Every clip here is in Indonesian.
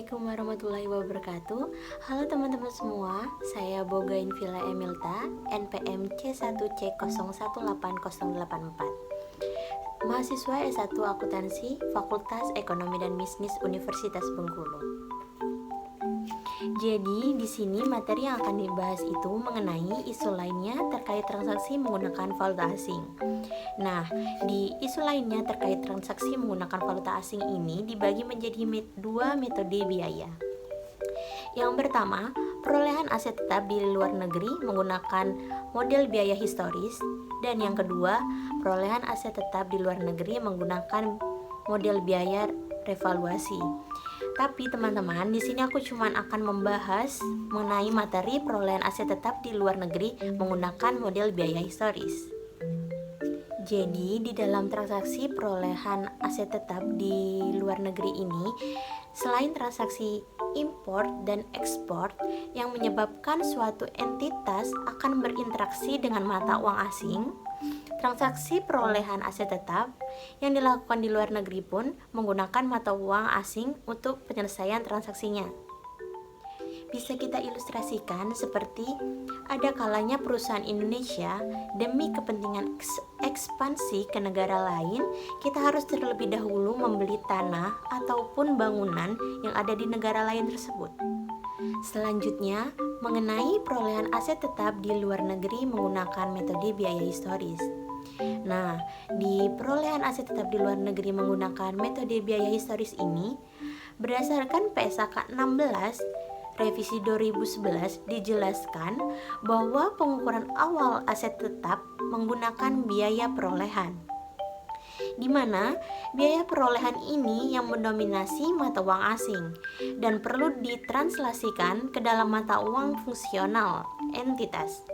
Assalamualaikum warahmatullahi wabarakatuh. Halo teman-teman semua, saya Boga Invila Emilta, NPM C1C018084, mahasiswa S1 Akuntansi, Fakultas Ekonomi dan Bisnis Universitas Bengkulu. Jadi, di sini materi yang akan dibahas itu mengenai isu lainnya terkait transaksi menggunakan valuta asing. Nah, di isu lainnya terkait transaksi menggunakan valuta asing ini dibagi menjadi dua metode biaya. Yang pertama, perolehan aset tetap di luar negeri menggunakan model biaya historis, dan yang kedua, perolehan aset tetap di luar negeri menggunakan model biaya revaluasi. Tapi teman-teman, di sini aku cuma akan membahas mengenai materi perolehan aset tetap di luar negeri menggunakan model biaya historis. Jadi, di dalam transaksi perolehan aset tetap di luar negeri ini, selain transaksi import dan ekspor yang menyebabkan suatu entitas akan berinteraksi dengan mata uang asing, transaksi perolehan aset tetap yang dilakukan di luar negeri pun menggunakan mata uang asing untuk penyelesaian transaksinya. Bisa kita ilustrasikan seperti ada kalanya perusahaan Indonesia demi kepentingan ekspansi ke negara lain, kita harus terlebih dahulu membeli tanah ataupun bangunan yang ada di negara lain tersebut. Selanjutnya, mengenai perolehan aset tetap di luar negeri menggunakan metode biaya historis. Nah, di perolehan aset tetap di luar negeri menggunakan metode biaya historis ini, berdasarkan PSAK 16 Revisi 2011 dijelaskan bahwa pengukuran awal aset tetap menggunakan biaya perolehan, di mana biaya perolehan ini yang mendominasi mata uang asing dan perlu ditranslasikan ke dalam mata uang fungsional entitas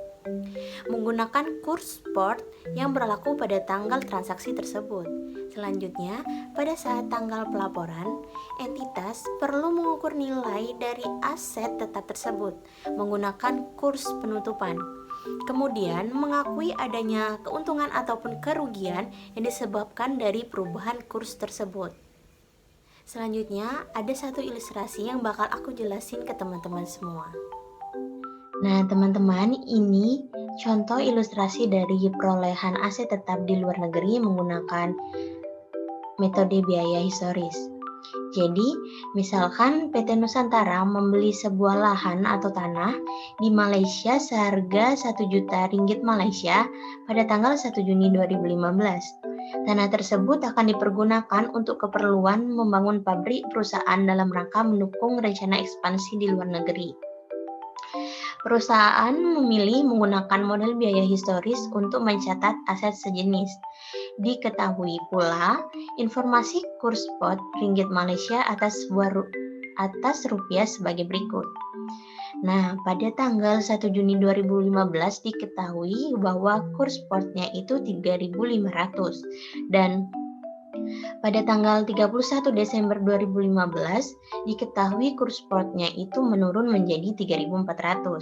menggunakan kurs spot yang berlaku pada tanggal transaksi tersebut. Selanjutnya, pada saat tanggal pelaporan, entitas perlu mengukur nilai dari aset tetap tersebut menggunakan kurs penutupan. Kemudian, mengakui adanya keuntungan ataupun kerugian yang disebabkan dari perubahan kurs tersebut. Selanjutnya, ada satu ilustrasi yang bakal aku jelasin ke teman-teman semua. Nah, teman-teman, ini contoh ilustrasi dari perolehan aset tetap di luar negeri menggunakan metode biaya historis. Jadi, misalkan PT Nusantara membeli sebuah lahan atau tanah di Malaysia seharga 1 juta ringgit Malaysia pada tanggal 1 Juni 2015. Tanah tersebut akan dipergunakan untuk keperluan membangun pabrik perusahaan dalam rangka mendukung rencana ekspansi di luar negeri. Perusahaan memilih menggunakan model biaya historis untuk mencatat aset sejenis. Diketahui pula informasi kurs spot ringgit Malaysia atas rupiah sebagai berikut. Nah, pada tanggal 1 Juni 2015 diketahui bahwa kurs spotnya itu 3.500 dan pada tanggal 31 Desember 2015 diketahui kurs spotnya itu menurun menjadi 3.400.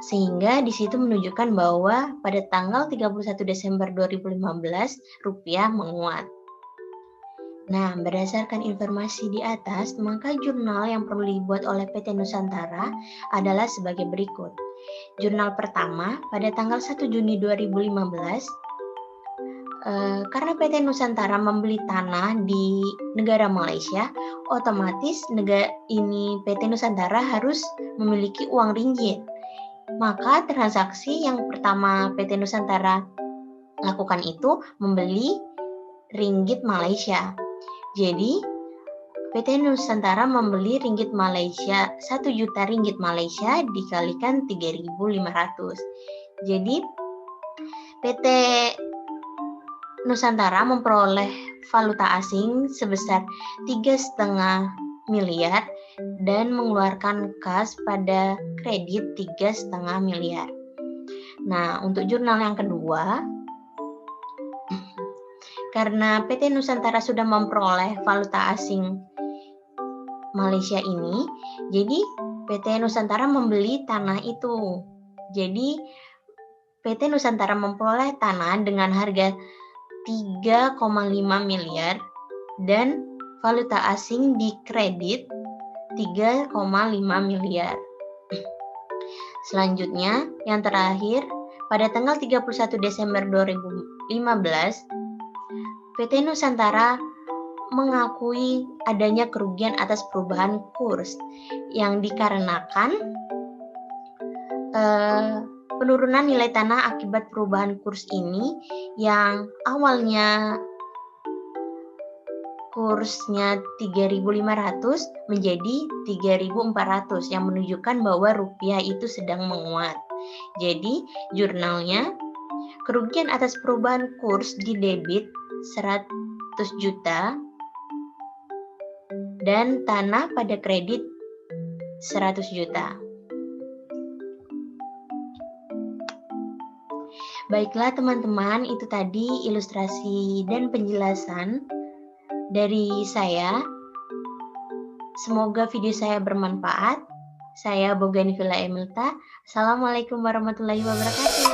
Sehingga di situ menunjukkan bahwa pada tanggal 31 Desember 2015 rupiah menguat. Nah, berdasarkan informasi di atas, maka jurnal yang perlu dibuat oleh PT Nusantara adalah sebagai berikut. Jurnal pertama pada tanggal 1 Juni 2015, karena PT Nusantara membeli tanah di negara Malaysia, otomatis PT Nusantara harus memiliki uang ringgit. Maka transaksi yang pertama PT Nusantara lakukan itu membeli ringgit Malaysia. Jadi PT Nusantara membeli ringgit Malaysia 1 juta ringgit Malaysia dikalikan 3.500. Jadi PT Nusantara memperoleh valuta asing sebesar 3,5 miliar dan mengeluarkan kas pada kredit 3,5 miliar. Nah, untuk jurnal yang kedua, karena PT Nusantara sudah memperoleh valuta asing Malaysia ini, jadi PT Nusantara membeli tanah itu. Jadi PT Nusantara memperoleh tanah dengan harga 3,5 miliar dan valuta asing dikredit 3,5 miliar. Selanjutnya, yang terakhir, pada tanggal 31 Desember 2015, PT Nusantara mengakui adanya kerugian atas perubahan kurs yang dikarenakan penurunan nilai tanah akibat perubahan kurs ini yang awalnya kursnya 3.500 menjadi 3.400 yang menunjukkan bahwa rupiah itu sedang menguat. Jadi, jurnalnya kerugian atas perubahan kurs di debit 100 juta dan tanah pada kredit 100 juta. Baiklah teman-teman, itu tadi ilustrasi dan penjelasan dari saya. Semoga video saya bermanfaat. Saya Bougainvillea Emilta. Assalamualaikum warahmatullahi wabarakatuh.